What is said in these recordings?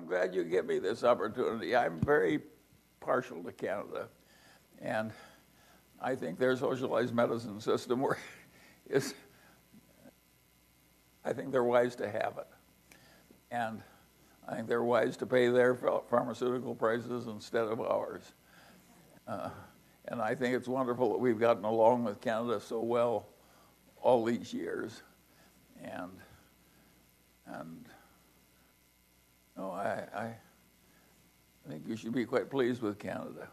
I'm glad you give me this opportunity. I'm very partial to Canada, and I think their socialized medicine system I think they're wise to have it. And I think they're wise to pay their pharmaceutical prices instead of ours. And I think it's wonderful that we've gotten along with Canada so well all these years. And no, I think you should be quite pleased with Canada.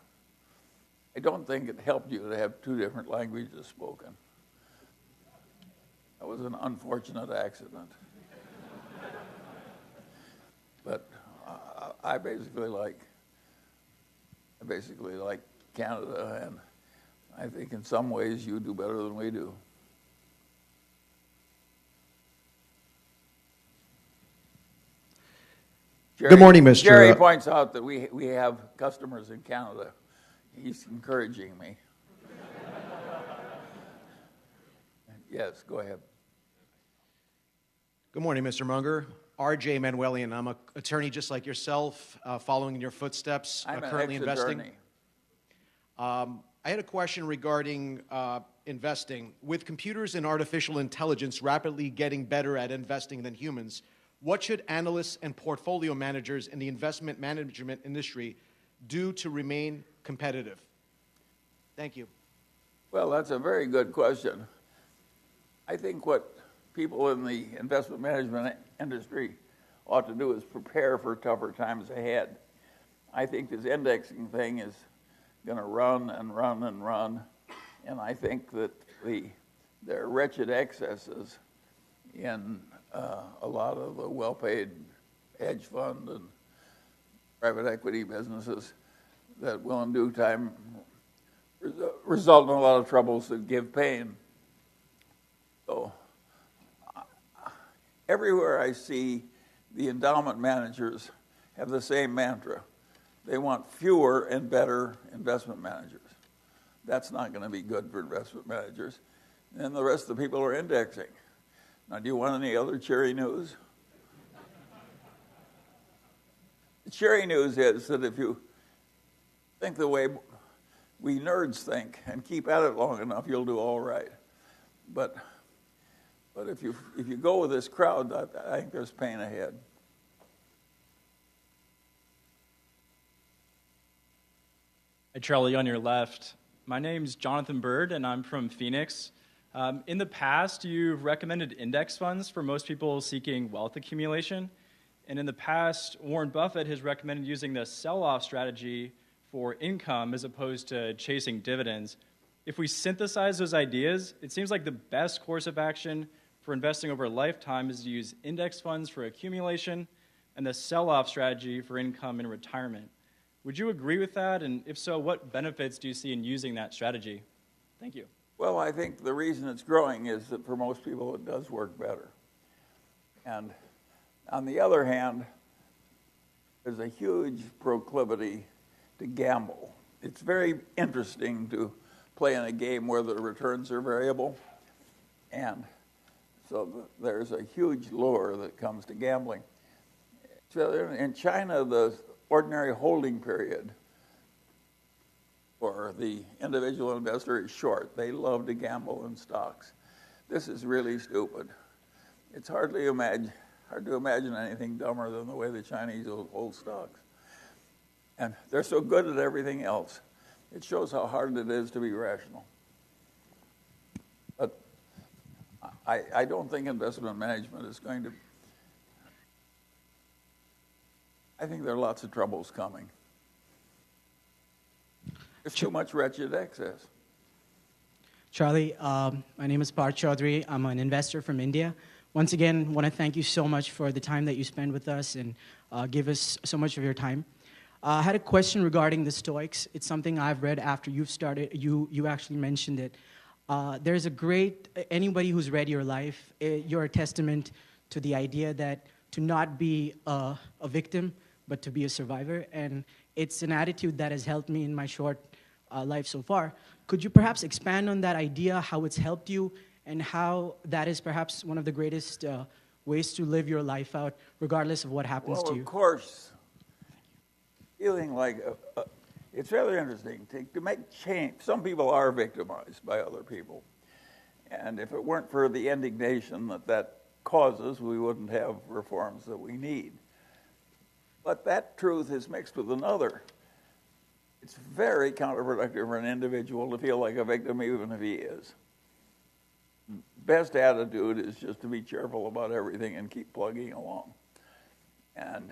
I don't think it helped you to have two different languages spoken. That was an unfortunate accident. But I basically like Canada, and I think in some ways you do better than we do. Good morning, Mr. Jerry points out that we have customers in Canada. He's encouraging me. Yes, go ahead. Good morning, Mr. Munger. R.J. Manuelian. I'm an attorney just like yourself, following in your footsteps, I'm currently an investing. ex-attorney. I had a question regarding investing. With computers and artificial intelligence rapidly getting better at investing than humans, what should analysts and portfolio managers in the investment management industry do to remain competitive? Thank you. Well, that's a very good question. I think what people in the investment management industry ought to do is prepare for tougher times ahead. I think this indexing thing is going to run and run and run, and I think that there are wretched excesses in a lot of the well-paid hedge fund and private equity businesses that will in due time result in a lot of troubles that give pain. So everywhere I see the endowment managers have the same mantra. They want fewer and better investment managers. That's not going to be good for investment managers. And the rest of the people are indexing. Now, do you want any other cheery news? The cheery news is that if you think the way we nerds think and keep at it long enough, you'll do all right. But if you go with this crowd, I think there's pain ahead. Hi, Charlie, on your left. My name's Jonathan Bird, and I'm from Phoenix. In the past, you've recommended index funds for most people seeking wealth accumulation. And in the past, Warren Buffett has recommended using the sell-off strategy for income as opposed to chasing dividends. If we synthesize those ideas, it seems like the best course of action for investing over a lifetime is to use index funds for accumulation and the sell-off strategy for income and retirement. Would you agree with that? And if so, what benefits do you see in using that strategy? Thank you. Well, I think the reason it's growing is that for most people it does work better. And on the other hand, there's a huge proclivity to gamble. It's very interesting to play in a game where the returns are variable. And so there's a huge lure that comes to gambling. So in China, the ordinary holding period for the individual investor is short. They love to gamble in stocks. This is really stupid. It's hard to imagine anything dumber than the way the Chinese hold stocks. And they're so good at everything else. It shows how hard it is to be rational. But I don't think investment management is going to... I think there are lots of troubles coming. There's too much wretched excess. Charlie, my name is Parth Chaudhary. I'm an investor from India. Once again, I want to thank you so much for the time that you spend with us and give us so much of your time. I had a question regarding the Stoics. It's something I've read after you've started. You actually mentioned it. There's a great, anybody who's read your life, you're a testament to the idea that to not be a victim, but to be a survivor. And it's an attitude that has helped me in my short life so far. Could you perhaps expand on that idea, how it's helped you, and how that is perhaps one of the greatest ways to live your life out, regardless of what happens to you? Well, of course, feeling like it's rather interesting to make change. Some people are victimized by other people. And if it weren't for the indignation that causes, we wouldn't have reforms that we need. But that truth is mixed with another. It's very counterproductive for an individual to feel like a victim, even if he is. Best attitude is just to be cheerful about everything and keep plugging along. And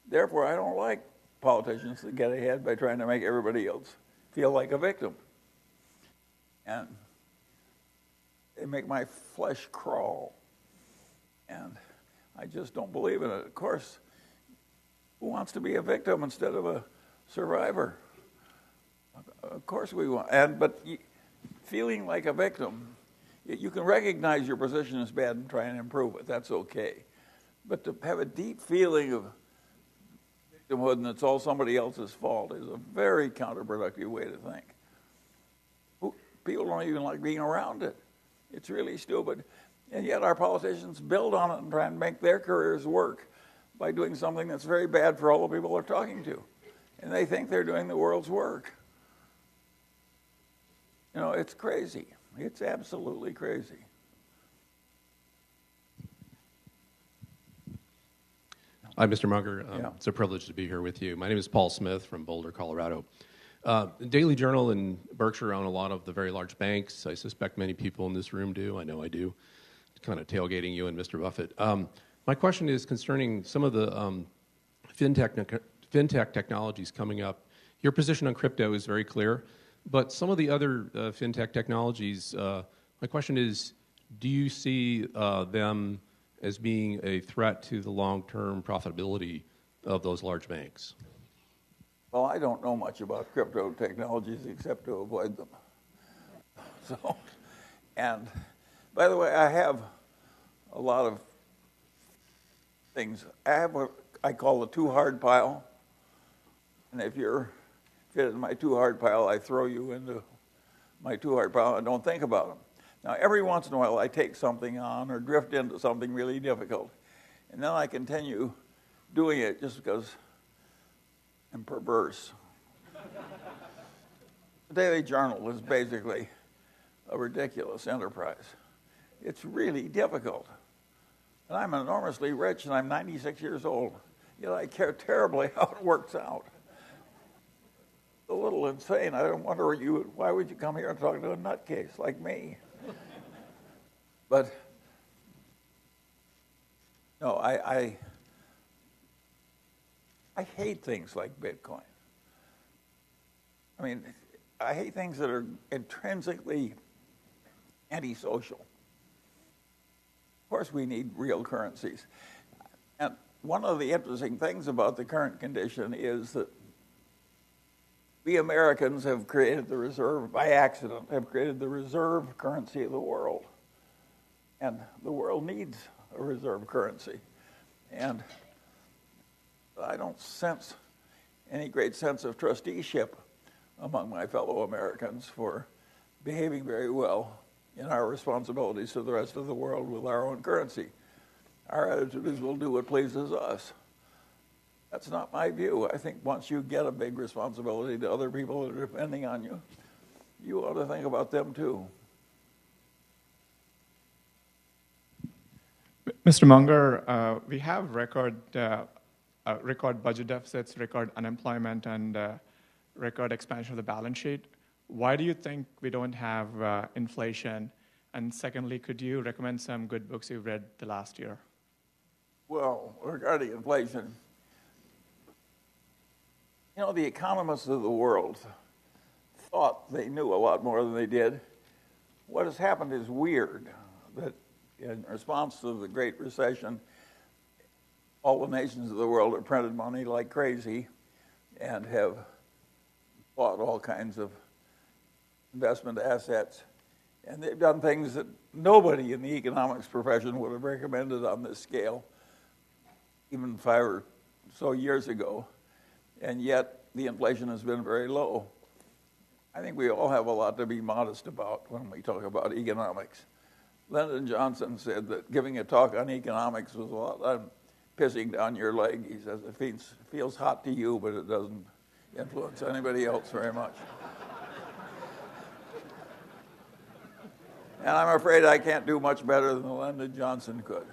therefore, I don't like politicians that get ahead by trying to make everybody else feel like a victim. And they make my flesh crawl. And I just don't believe in it. Of course, who wants to be a victim instead of a survivor? Of course we want. But feeling like a victim, you can recognize your position is bad and try and improve it. That's okay. But to have a deep feeling of victimhood and it's all somebody else's fault is a very counterproductive way to think. People don't even like being around it. It's really stupid. And yet our politicians build on it and try and make their careers work by doing something that's very bad for all the people they're talking to. And they think they're doing the world's work. You know, it's crazy. It's absolutely crazy. Hi, Mr. Munger. Yeah. It's a privilege to be here with you. My name is Paul Smith from Boulder, Colorado. The Daily Journal and Berkshire own a lot of the very large banks. I suspect many people in this room do. I know I do. Kind of tailgating you and Mr. Buffett. My question is concerning some of the fintech technologies coming up. Your position on crypto is very clear, but some of the other fintech technologies, my question is, do you see them as being a threat to the long-term profitability of those large banks? Well, I don't know much about crypto technologies except to avoid them. So, and by the way, I have a lot of things. I have what I call the too hard pile. And if you're fit in my too hard pile, I throw you into my too hard pile and don't think about them. Now, every once in a while, I take something on or drift into something really difficult. And then I continue doing it just because I'm perverse. The Daily Journal is basically a ridiculous enterprise. It's really difficult. And I'm enormously rich, and I'm 96 years old. Yet I care terribly how it works out. It's a little insane. I don't wonder why would you come here and talk to a nutcase like me? But no, I hate things like Bitcoin. I mean, I hate things that are intrinsically antisocial. Of course, we need real currencies. And one of the interesting things about the current condition is that we Americans have created the reserve, by accident, have created the reserve currency of the world. And the world needs a reserve currency. And I don't sense any great sense of trusteeship among my fellow Americans for behaving very well in our responsibilities to the rest of the world with our own currency. Our attitude is we'll do what pleases us. That's not my view. I think once you get a big responsibility to other people that are depending on you, you ought to think about them too. Mr. Munger, we have record budget deficits, record unemployment, and record expansion of the balance sheet. Why do you think we don't have inflation? And secondly, could you recommend some good books you've read the last year? Well, regarding inflation, you know, the economists of the world thought they knew a lot more than they did. What has happened is weird, that in response to the Great Recession, all the nations of the world have printed money like crazy and have bought all kinds of investment assets. And they've done things that nobody in the economics profession would have recommended on this scale, even 5 or so years ago. And yet the inflation has been very low. I think we all have a lot to be modest about when we talk about economics. Lyndon Johnson said that giving a talk on economics was a lot pissing down your leg. He says it feels hot to you, but it doesn't influence anybody else very much. And I'm afraid I can't do much better than Lyndon Johnson could.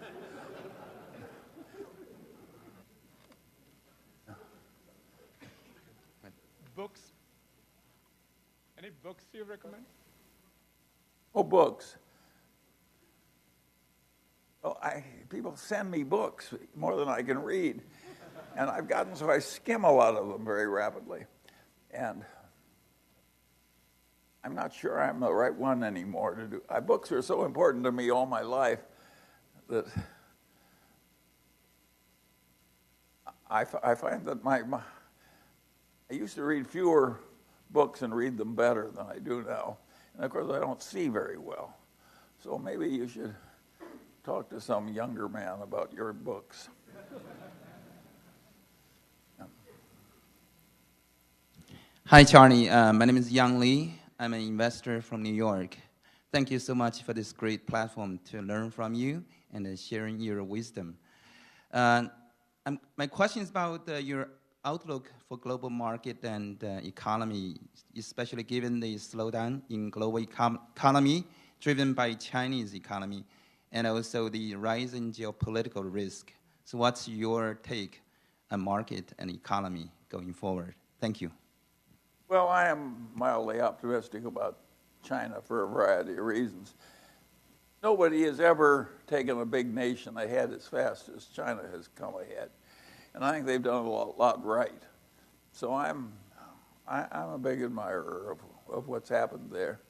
Books? Any books you recommend? Oh, books. Oh, people send me books more than I can read. And I've gotten so I skim a lot of them very rapidly. And I'm not sure I'm the right one anymore to do. Books are so important to me all my life that I find that I used to read fewer books and read them better than I do now. And of course, I don't see very well. So maybe you should talk to some younger man about your books. Hi, Charlie. My name is Yang Li. I'm an investor from New York. Thank you so much for this great platform to learn from you and sharing your wisdom. My question is about your outlook for global market and economy, especially given the slowdown in global economy driven by Chinese economy and also the rising geopolitical risk. So what's your take on market and economy going forward? Thank you. Well, I am mildly optimistic about China for a variety of reasons. Nobody has ever taken a big nation ahead as fast as China has come ahead. And I think they've done a lot right. So I'm a big admirer of what's happened there.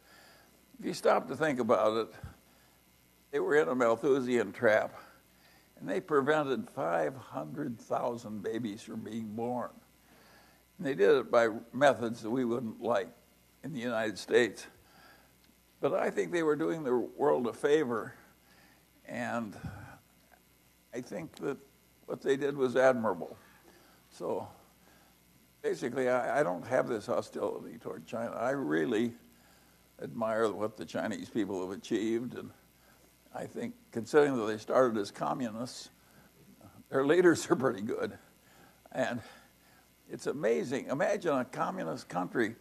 If you stop to think about it, they were in a Malthusian trap, and they prevented 500,000 babies from being born. And they did it by methods that we wouldn't like in the United States. But I think they were doing the world a favor, and I think that what they did was admirable. So basically, I don't have this hostility toward China. I really admire what the Chinese people have achieved, and I think, considering that they started as communists, their leaders are pretty good. And it's amazing. Imagine a communist country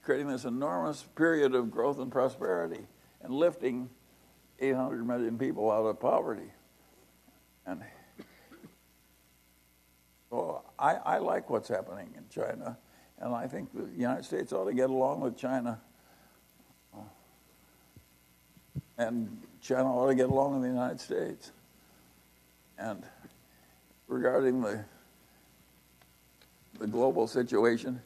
creating this enormous period of growth and prosperity and lifting 800 million people out of poverty. And so I like what's happening in China, and I think the United States ought to get along with China. And China ought to get along with the United States. And regarding the global situation,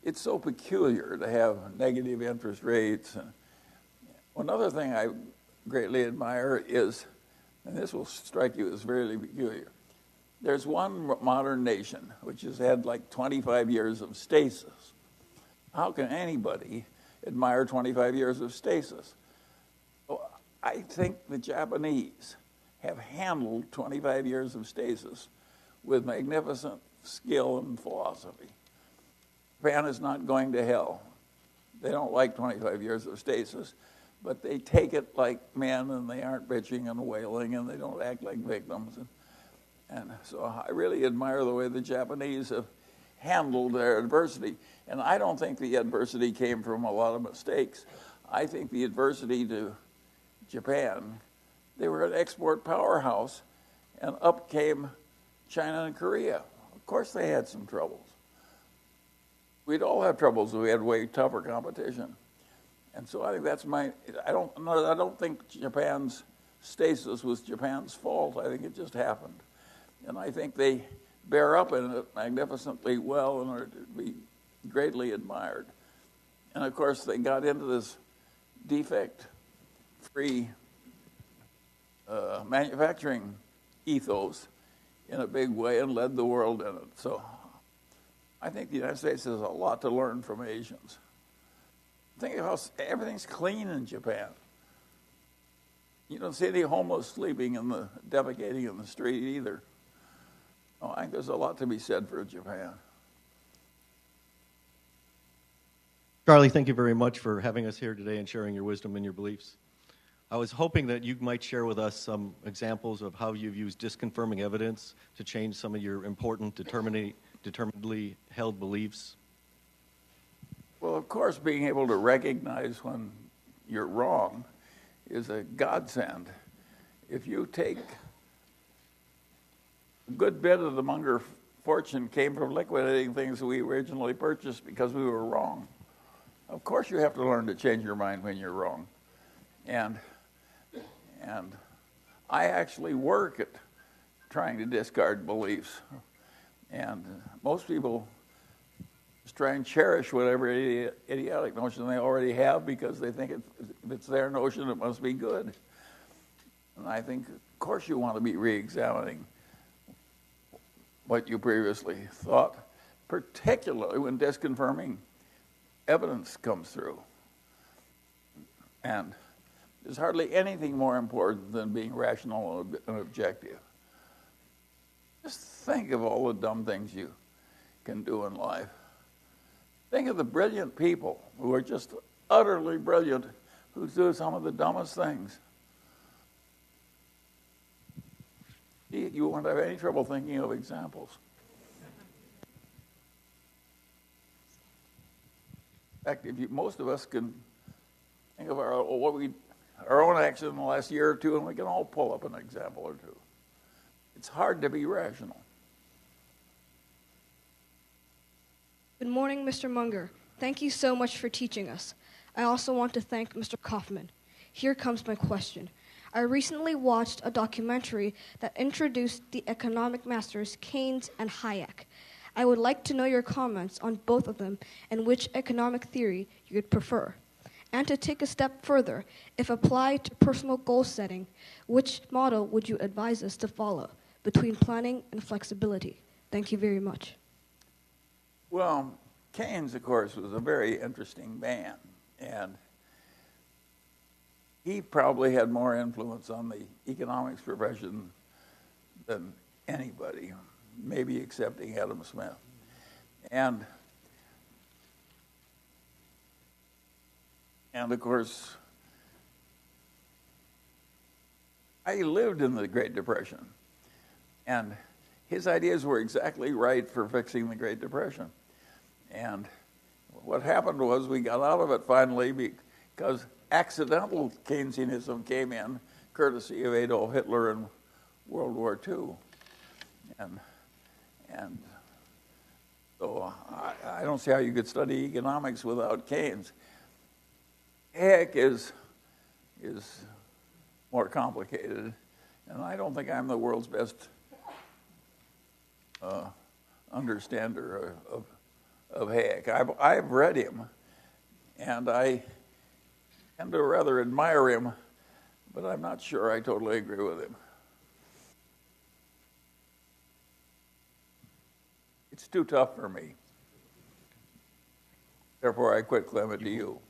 it's so peculiar to have negative interest rates. And another thing I greatly admire is, and this will strike you as really peculiar, there's one modern nation which has had like 25 years of stasis. How can anybody admire 25 years of stasis? Well, I think the Japanese have handled 25 years of stasis with magnificent skill and philosophy. Japan is not going to hell. They don't like 25 years of stasis, but they take it like men, and they aren't bitching and wailing, and they don't act like victims. And so I really admire the way the Japanese have handled their adversity. And I don't think the adversity came from a lot of mistakes. I think the adversity to Japan, they were an export powerhouse, and up came China and Korea. Of course they had some troubles. We'd all have troubles if we had way tougher competition. And so I think that's I don't think Japan's stasis was Japan's fault. I think it just happened. And I think they bear up in it magnificently well in order to be greatly admired. And of course, they got into this defect-free manufacturing ethos in a big way and led the world in it. So I think the United States has a lot to learn from Asians. Think of how everything's clean in Japan. You don't see any homeless sleeping defecating in the street either. Oh, I think there's a lot to be said for Japan. Charlie, thank you very much for having us here today and sharing your wisdom and your beliefs. I was hoping that you might share with us some examples of how you've used disconfirming evidence to change some of your important determinedly held beliefs. Well, of course, being able to recognize when you're wrong is a godsend. If you take a good bit of the Munger fortune came from liquidating things we originally purchased because we were wrong. Of course, you have to learn to change your mind when you're wrong. And I actually work at trying to discard beliefs. And most people just try and cherish whatever idiotic notion they already have because they think if it's their notion, it must be good. And I think, of course, you want to be re-examining what you previously thought, particularly when disconfirming evidence comes through. And there's hardly anything more important than being rational and objective. Just think of all the dumb things you can do in life. Think of the brilliant people who are just utterly brilliant, who do some of the dumbest things. You won't have any trouble thinking of examples. In fact, most of us can think of our own action in the last year or two, and we can all pull up an example or two. It's hard to be rational. Good morning, Mr. Munger. Thank you so much for teaching us. I also want to thank Mr. Kaufman. Here comes my question. I recently watched a documentary that introduced the economic masters Keynes and Hayek. I would like to know your comments on both of them and which economic theory you would prefer. And to take a step further, if applied to personal goal setting, which model would you advise us to follow between planning and flexibility? Thank you very much. Well, Keynes, of course, was a very interesting man, and he probably had more influence on the economics profession than anybody, maybe excepting Adam Smith. And of course, I lived in the Great Depression, and his ideas were exactly right for fixing the Great Depression. And what happened was we got out of it finally because accidental Keynesianism came in, courtesy of Adolf Hitler in World War II. And so I don't see how you could study economics without Keynes. Hayek is more complicated, and I don't think I'm the world's best understander of Hayek. I've read him, and I tend to rather admire him, but I'm not sure I totally agree with him. It's too tough for me. Therefore, I quit claiming to you.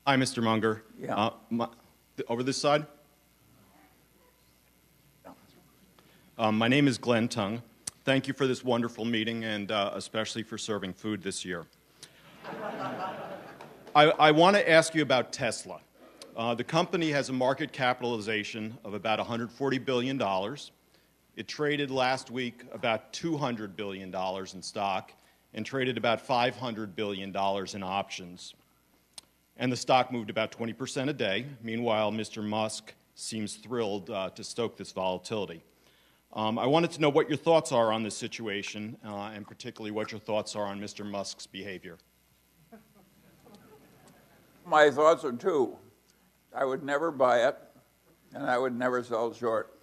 Hi, Mr. Munger. Yeah. Over this side? My name is Glenn Tung. Thank you for this wonderful meeting and especially for serving food this year. I want to ask you about Tesla. The company has a market capitalization of about $140 billion. It traded last week about $200 billion in stock and traded about $500 billion in options. And the stock moved about 20% a day. Meanwhile, Mr. Musk seems thrilled to stoke this volatility. I wanted to know what your thoughts are on this situation, and particularly what your thoughts are on Mr. Musk's behavior. My thoughts are two. I would never buy it, and I would never sell short.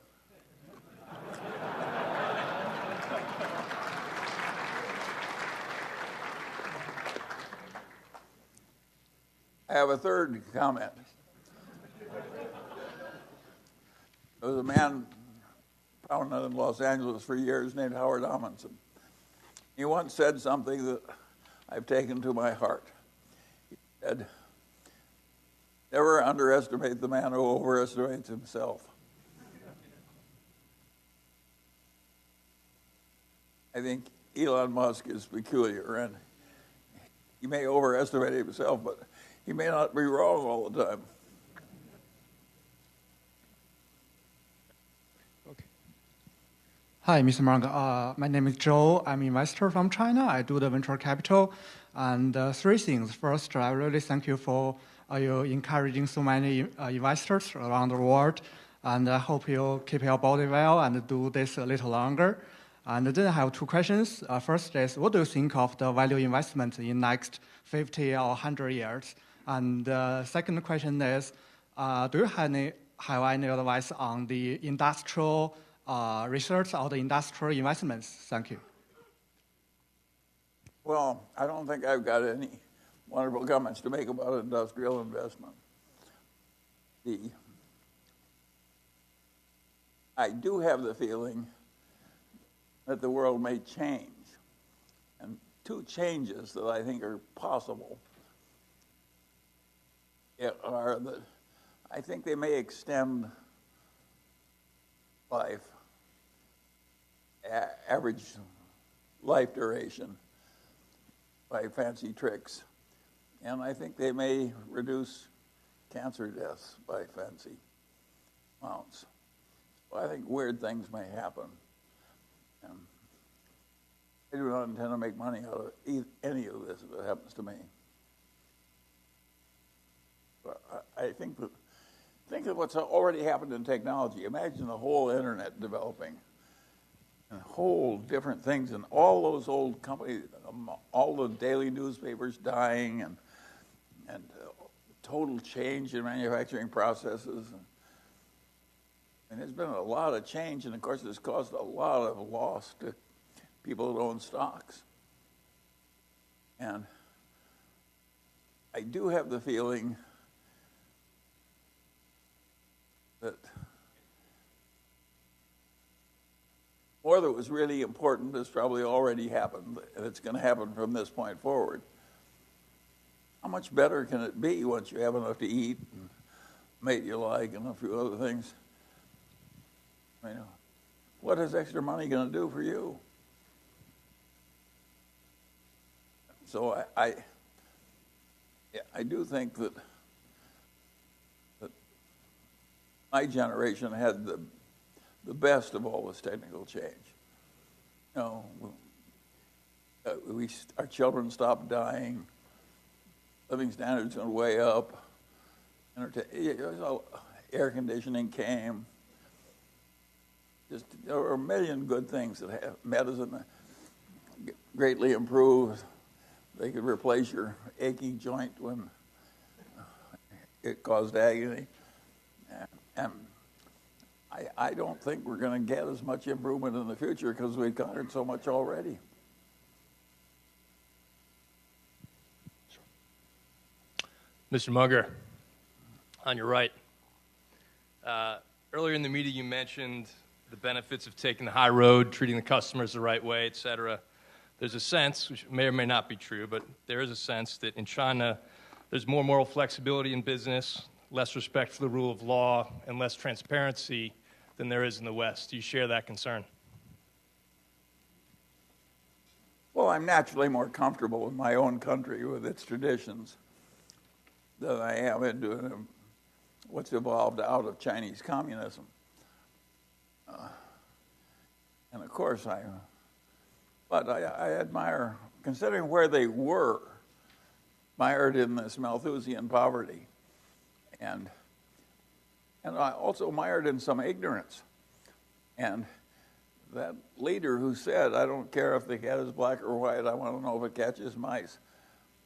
I have a third comment. There was a man found in Los Angeles for years named Howard Amundsen. He once said something that I've taken to my heart. He said, "Never underestimate the man who overestimates himself." I think Elon Musk is peculiar, and he may overestimate himself, but he may not be wrong all the time. Hi, Mr. Munger. My name is Joe. I'm an investor from China. I do the venture capital. And three things. First, I really thank you for you encouraging so many investors around the world. And I hope you keep your body well and do this a little longer. And then I have two questions. First is, what do you think of the value investment in next 50 or 100 years? And second question is, do you have any advice on the industrial research or the industrial investments? Thank you. Well, I don't think I've got any wonderful comments to make about industrial investment. I do have the feeling that the world may change. And two changes that I think are possible are that I think they may extend life, average life duration by fancy tricks. And I think they may reduce cancer deaths by fancy amounts. Well, I think weird things may happen. And I do not intend to make money out of any of this if it happens to me. But I think of what's already happened in technology. Imagine the whole internet developing and whole different things, and all those old companies, all the daily newspapers dying, and total change in manufacturing processes. And there's been a lot of change, and of course it's caused a lot of loss to people who own stocks. And I do have the feeling that more that was really important has probably already happened, and it's going to happen from this point forward. How much better can it be once you have enough to eat and mate you like and a few other things? I mean, what is extra money going to do for you? So I do think that my generation had the best of all this technical change. You know, our children stopped dying. Living standards went way up. Air conditioning came. There were a million good things that have medicine greatly improved. They could replace your aching joint when it caused agony. And I don't think we're going to get as much improvement in the future because we've conquered so much already. Mr. Munger, on your right. Earlier in the meeting, you mentioned the benefits of taking the high road, treating the customers the right way, et cetera. There's a sense, which may or may not be true, but there is a sense that in China, there's more moral flexibility in business, less respect for the rule of law, and less transparency than there is in the West. Do you share that concern? Well, I'm naturally more comfortable in my own country with its traditions than I am in what's evolved out of Chinese communism. And of course, I admire, considering where they were, mired in this Malthusian poverty, and I also mired in some ignorance. And that leader who said, "I don't care if the cat is black or white, I want to know if it catches mice,"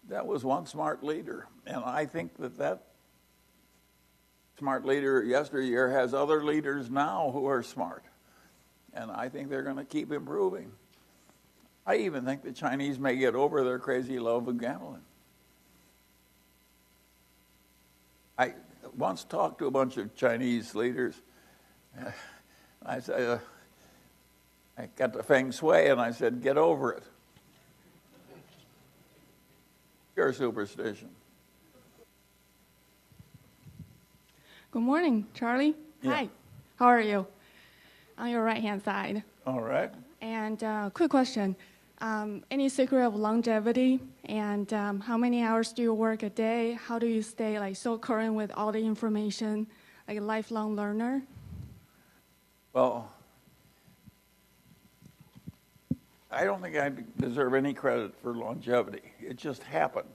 that was one smart leader. And I think that smart leader yesteryear has other leaders now who are smart. And I think they're going to keep improving. I even think the Chinese may get over their crazy love of gambling. I once talked to a bunch of Chinese leaders. I said, I got the feng shui, and I said, "Get over it. Pure superstition." Good morning, Charlie. Yeah. Hi. How are you? On your right-hand side. All right. And quick question. Any secret of longevity? And how many hours do you work a day? How do you stay like so current with all the information, like a lifelong learner? Well, I don't think I deserve any credit for longevity. It just happened.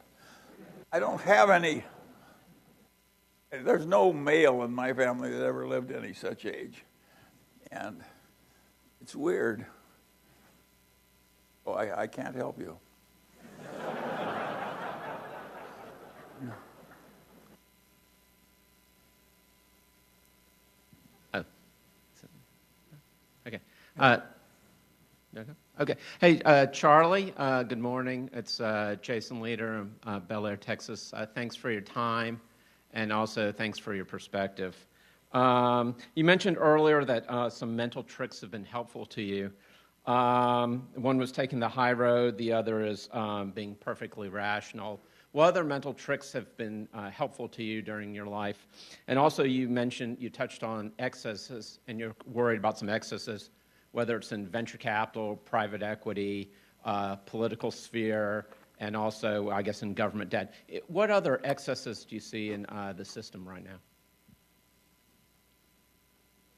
I don't have any. There's no male in my family that ever lived any such age. And it's weird. Oh, I can't help you. Oh. Okay. Okay. Hey, Charlie, good morning. It's Jason Leader, Bel Air, Texas. Thanks for your time, and also thanks for your perspective. You mentioned earlier that some mental tricks have been helpful to you. One was taking the high road. The other is being perfectly rational. What other mental tricks have been helpful to you during your life? And also you mentioned, you touched on excesses, and you're worried about some excesses, whether it's in venture capital, private equity, political sphere, and also, I guess, in government debt. What other excesses do you see in the system right now?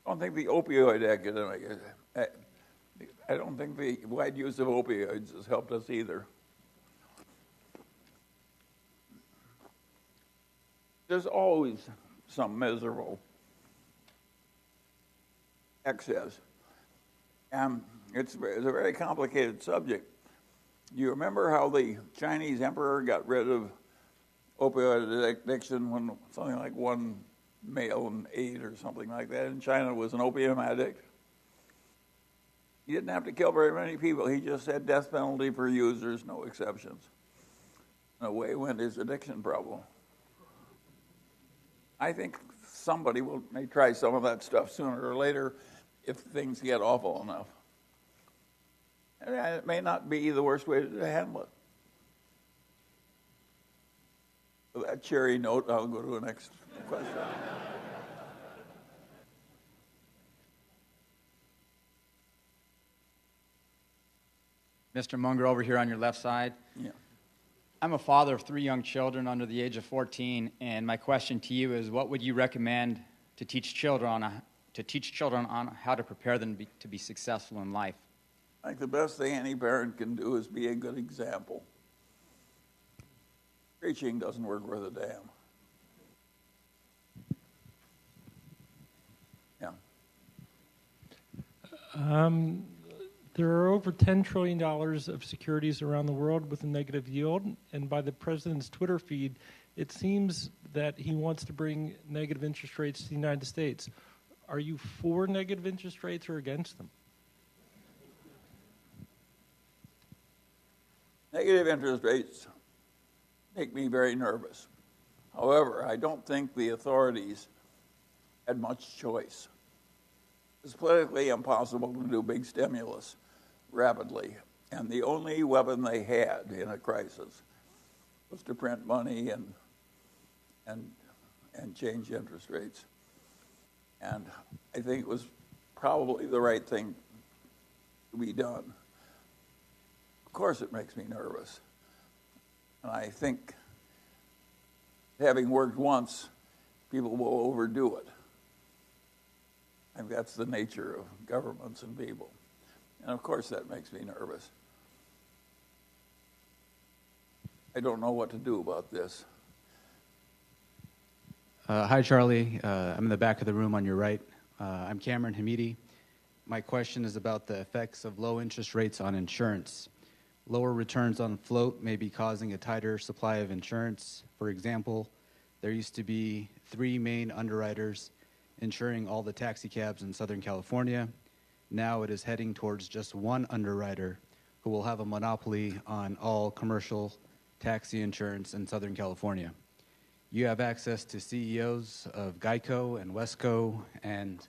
I don't think the opioid epidemic, I don't think the wide use of opioids has helped us either. There's always some miserable excess. And it's a very complicated subject. Do you remember how the Chinese emperor got rid of opioid addiction when something like 1 male in 8 or something like that in China was an opium addict? He didn't have to kill very many people. He just said death penalty for users, no exceptions. And away went his addiction problem. I think somebody may try some of that stuff sooner or later if things get awful enough. And it may not be the worst way to handle it. With that cheery note, I'll go to the next question. Mr. Munger, over here on your left side. Yeah. I'm a father of 3 young children under the age of 14, and my question to you is, what would you recommend to teach children on how to prepare them to be successful in life? I think the best thing any parent can do is be a good example. Preaching doesn't work worth a damn. Yeah. There are over $10 trillion of securities around the world with a negative yield, and by the president's Twitter feed, it seems that he wants to bring negative interest rates to the United States. Are you for negative interest rates or against them? Negative interest rates make me very nervous. However, I don't think the authorities had much choice. It's politically impossible to do big stimulus rapidly, and the only weapon they had in a crisis was to print money and change interest rates. And I think it was probably the right thing to be done. Of course it makes me nervous. And I think, having worked once, people will overdo it. I think that's the nature of governments and people. And of course that makes me nervous. I don't know what to do about this. Hi, Charlie. I'm in the back of the room on your right. I'm Cameron Hamidi. My question is about the effects of low interest rates on insurance. Lower returns on float may be causing a tighter supply of insurance. For example, there used to be 3 main underwriters insuring all the taxi cabs in Southern California. Now it is heading towards just 1 underwriter who will have a monopoly on all commercial taxi insurance in Southern California. You have access to CEOs of Geico and Wesco and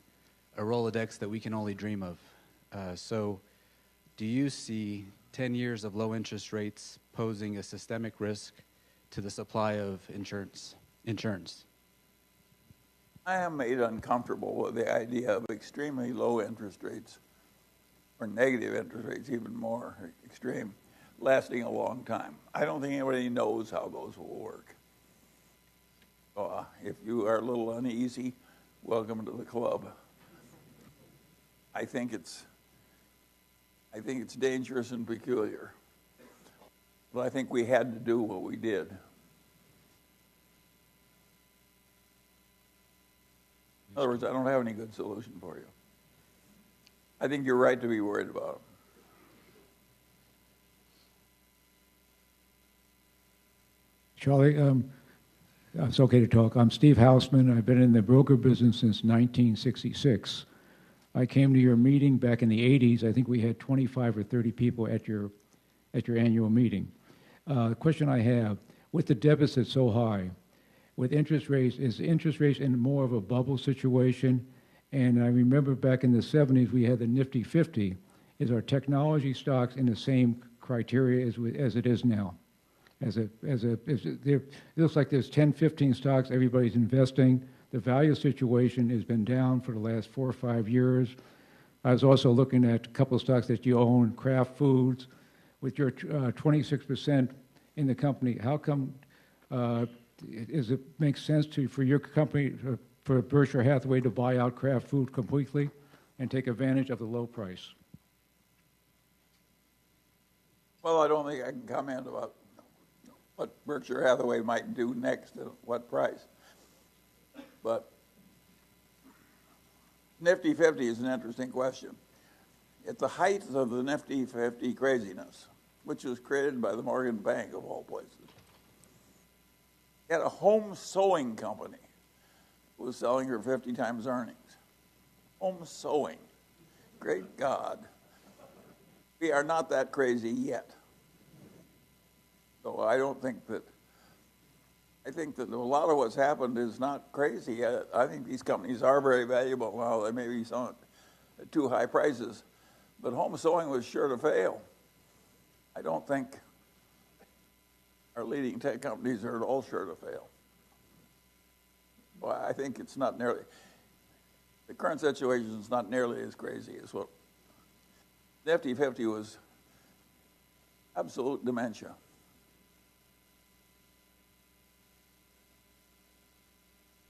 a Rolodex that we can only dream of. So do you see 10 years of low interest rates posing a systemic risk to the supply of insurance? I am made uncomfortable with the idea of extremely low interest rates or negative interest rates, even more extreme, lasting a long time. I don't think anybody knows how those will work. So, if you are a little uneasy, welcome to the club. I think it's dangerous and peculiar. But I think we had to do what we did. In other words, I don't have any good solution for you. I think you're right to be worried about them. Charlie, it's okay to talk. I'm Steve Hausman. I've been in the broker business since 1966. I came to your meeting back in the 80s. I think we had 25 or 30 people at your annual meeting. The question I have, with the deficit so high, with interest rates, is interest rates in more of a bubble situation? And I remember back in the 70s, we had the Nifty 50. Is our technology stocks in the same criteria as it is now? It looks like there's 10, 15 stocks everybody's investing. The value situation has been down for the last 4 or 5 years. I was also looking at a couple of stocks that you own, Kraft Foods, with your 26% in the company. How come does it make sense for your company, for Berkshire Hathaway, to buy out Kraft Food completely and take advantage of the low price? Well, I don't think I can comment about what Berkshire Hathaway might do next at what price. But Nifty 50 is an interesting question. At the height of the Nifty 50 craziness, which was created by the Morgan Bank of all places, had a home sewing company who was selling her 50 times earnings. Home sewing. Great God. We are not that crazy yet. So I think that a lot of what's happened is not crazy. I think these companies are very valuable now. They may be selling at too high prices, but home sewing was sure to fail. I don't think our leading tech companies are at all sure to fail. Well, I think it's not nearly, the current situation is not nearly as crazy as what Nifty 50 was. Absolute dementia.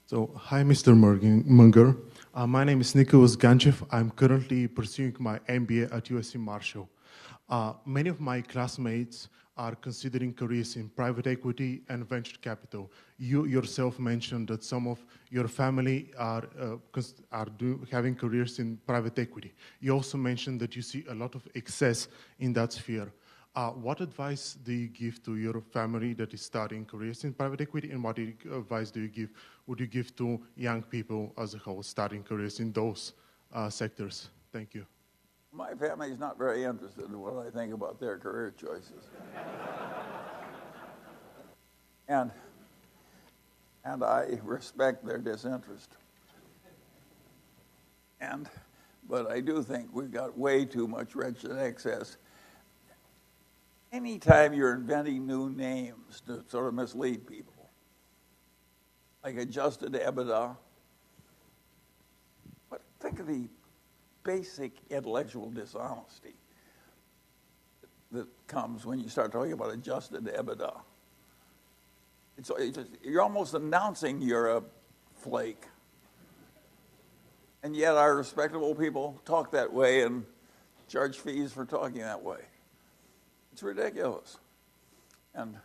So, hi, Mr. Munger. My name is Nicholas Ganchev. I'm currently pursuing my MBA at USC Marshall. Many of my classmates are considering careers in private equity and venture capital. You yourself mentioned that some of your family are having careers in private equity. You also mentioned that you see a lot of excess in that sphere. What advice do you give to your family that is starting careers in private equity, and what advice would you give to young people as a whole starting careers in those sectors? Thank you. My family is not very interested in what I think about their career choices. And I respect their disinterest. But I do think we've got way too much wretched excess. Anytime you're inventing new names to sort of mislead people, like adjusted EBITDA, but think of the basic intellectual dishonesty that comes when you start talking about adjusted EBITDA. You're almost announcing you're a flake. And yet our respectable people talk that way and charge fees for talking that way. It's ridiculous. And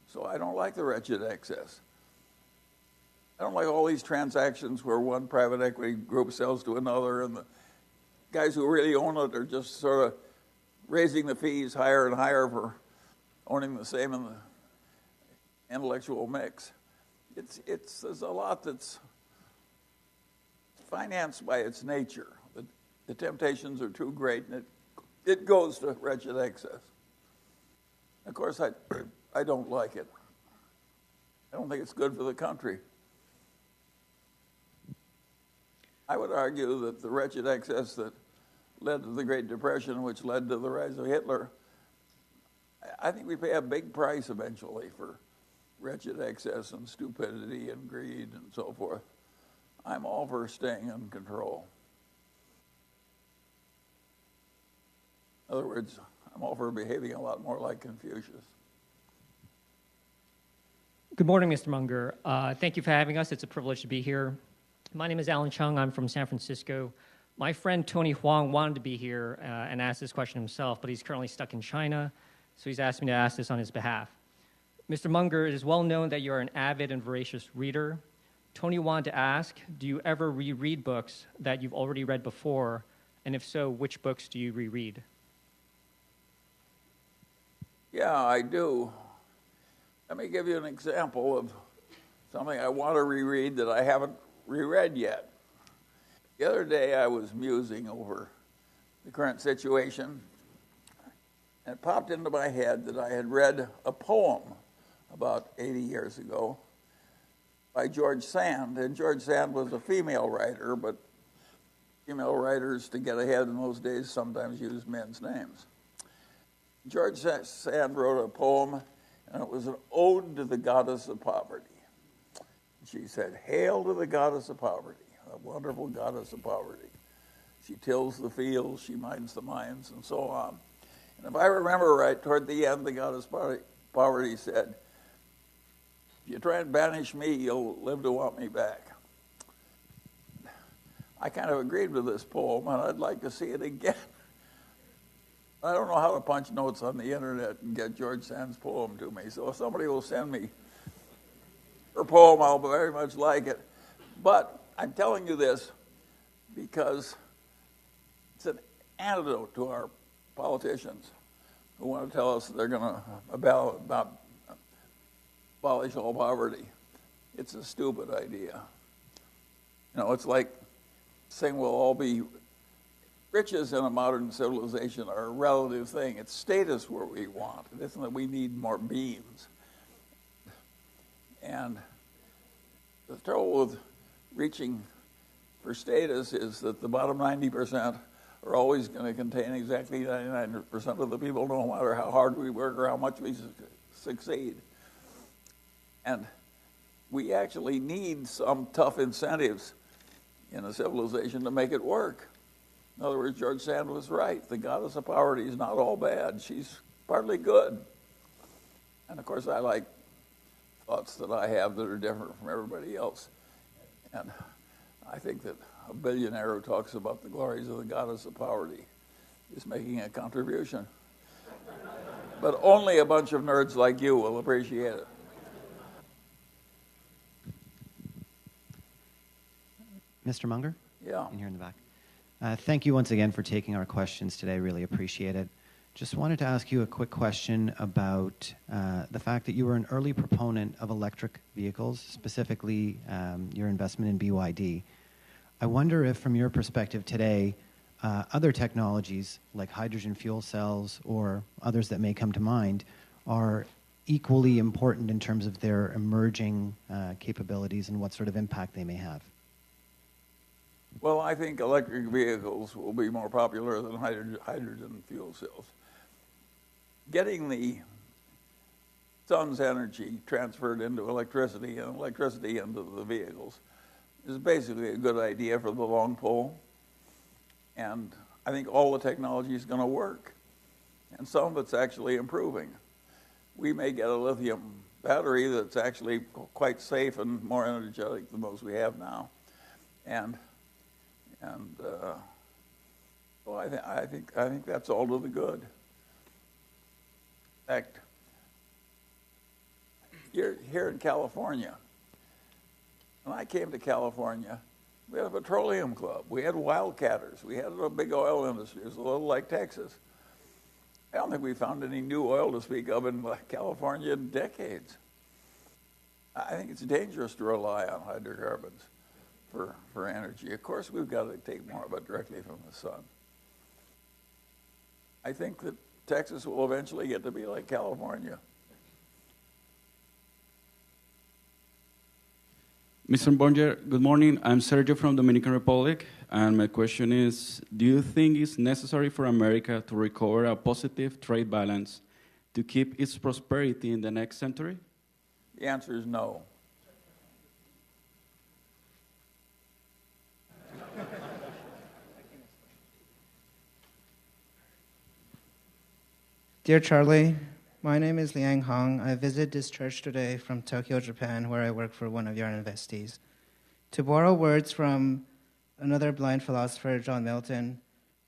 so I don't like the wretched excess. I don't like all these transactions where one private equity group sells to another and the guys who really own it are just sort of raising the fees higher and higher for owning the same in the intellectual mix. There's a lot that's financed by its nature. The temptations are too great and it goes to wretched excess. Of course, I don't like it. I don't think it's good for the country. I would argue that the wretched excess that led to the Great Depression, which led to the rise of Hitler, I think we pay a big price eventually for wretched excess and stupidity and greed and so forth. I'm all for staying in control. In other words, I'm all for behaving a lot more like Confucius. Good morning, Mr. Munger. Thank you for having us. It's a privilege to be here. My name is Alan Chung. I'm from San Francisco. My friend Tony Huang wanted to be here and ask this question himself, but he's currently stuck in China, so he's asked me to ask this on his behalf. Mr. Munger, it is well known that you are an avid and voracious reader. Tony wanted to ask, do you ever reread books that you've already read before? And if so, which books do you reread? Yeah, I do. Let me give you an example of something I want to reread that I haven't reread yet. The other day I was musing over the current situation, and it popped into my head that I had read a poem about 80 years ago by George Sand, and George Sand was a female writer, but female writers, to get ahead in those days, sometimes used men's names. George Sand wrote a poem, and it was an ode to the goddess of poverty. She said, "Hail to the goddess of poverty, a wonderful goddess of poverty. She tills the fields, she mines the mines," and so on. And if I remember right, toward the end, the goddess poverty said, "If you try and banish me, you'll live to want me back." I kind of agreed with this poem, and I'd like to see it again. I don't know how to punch notes on the internet and get George Sand's poem to me, so if somebody will send me her poem, I'll very much like it. But I'm telling you this because it's an antidote to our politicians who want to tell us they're going to abolish all poverty. It's a stupid idea. You know, it's like saying we'll all be riches in a modern civilization are a relative thing. It's status where we want. It isn't that we need more beans. And the trouble with reaching for status is that the bottom 90% are always going to contain exactly 99% of the people, no matter how hard we work or how much we succeed. And we actually need some tough incentives in a civilization to make it work. In other words, George Sand was right. The goddess of poverty is not all bad. She's partly good. And of course, I like thoughts that I have that are different from everybody else. And I think that a billionaire who talks about the glories of the goddess of poverty is making a contribution. But only a bunch of nerds like you will appreciate it. Mr. Munger? Yeah. In here in the back. Thank you once again for taking our questions today. Really appreciate it. Just wanted to ask you a quick question about the fact that you were an early proponent of electric vehicles, specifically your investment in BYD. I wonder if, from your perspective today, other technologies like hydrogen fuel cells or others that may come to mind are equally important in terms of their emerging capabilities and what sort of impact they may have. Well, I think electric vehicles will be more popular than hydrogen fuel cells. Getting the sun's energy transferred into electricity and electricity into the vehicles is basically a good idea for the long pole. And I think all the technology is going to work. And some of it's actually improving. We may get a lithium battery that's actually quite safe and more energetic than those we have now. Well, I think that's all to the good. In fact, here in California, when I came to California, we had a petroleum club. We had wildcatters. We had a big oil industry. It was a little like Texas. I don't think we found any new oil to speak of in California in decades. I think it's dangerous to rely on hydrocarbons for energy. Of course, we've got to take more of it directly from the sun. I think that Texas will eventually get to be like California. Mr. Munger, good morning. I'm Sergio from Dominican Republic, and my question is, do you think it's necessary for America to recover a positive trade balance to keep its prosperity in the next century? The answer is no. Dear Charlie, my name is Liang Hong. I visit this church today from Tokyo, Japan, where I work for one of your investees. To borrow words from another blind philosopher, John Milton,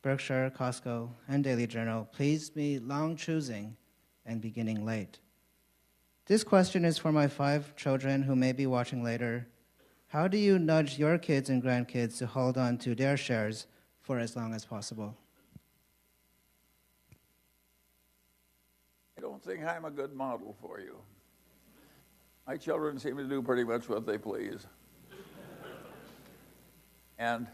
Berkshire, Costco, and Daily Journal, please be long choosing and beginning late. This question is for my 5 children who may be watching later. How do you nudge your kids and grandkids to hold on to their shares for as long as possible? I don't think I'm a good model for you. My children seem to do pretty much what they please. And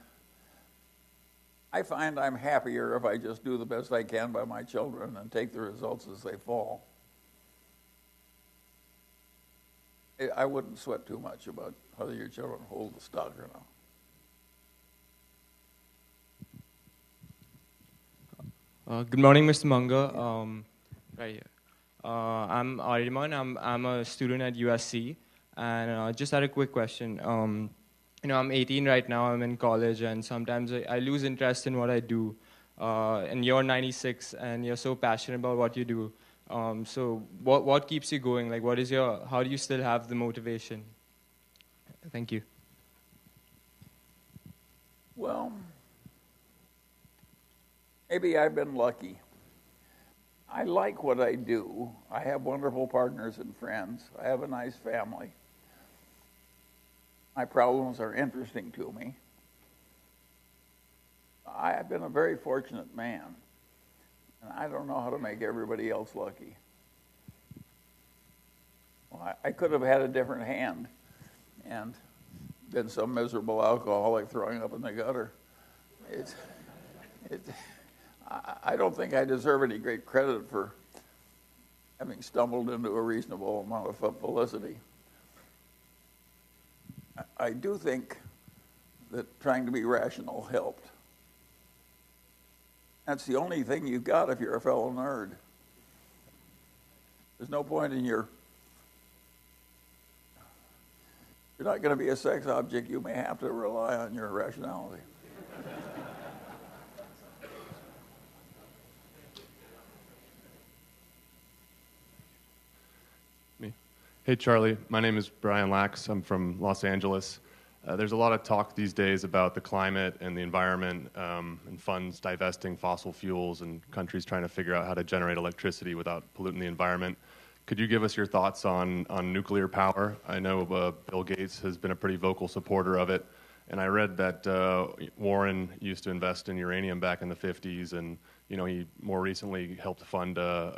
I find I'm happier if I just do the best I can by my children and take the results as they fall. I wouldn't sweat too much about whether your children hold the stock or not. Good morning, Mr. Munger. Right here. I'm Ariman. I'm a student at USC, and just had a quick question. I'm 18 right now. I'm in college, and sometimes I lose interest in what I do. And you're 96, and you're so passionate about what you do. So what keeps you going? Like, how do you still have the motivation? Thank you. Well, maybe I've been lucky. I like what I do. I have wonderful partners and friends. I have a nice family. My problems are interesting to me. I have been a very fortunate man, and I don't know how to make everybody else lucky. Well, I could have had a different hand and been some miserable alcoholic throwing up in the gutter. I don't think I deserve any great credit for having stumbled into a reasonable amount of publicity. I do think that trying to be rational helped. That's the only thing you've got if you're a fellow nerd. There's no point in you're not going to be a sex object. You may have to rely on your rationality. Hey, Charlie. My name is Brian Lax. I'm from Los Angeles. There's a lot of talk these days about the climate and the environment and funds divesting fossil fuels and countries trying to figure out how to generate electricity without polluting the environment. Could you give us your thoughts on nuclear power? I know Bill Gates has been a pretty vocal supporter of it. And I read that Warren used to invest in uranium back in the 50s, and he more recently helped fund a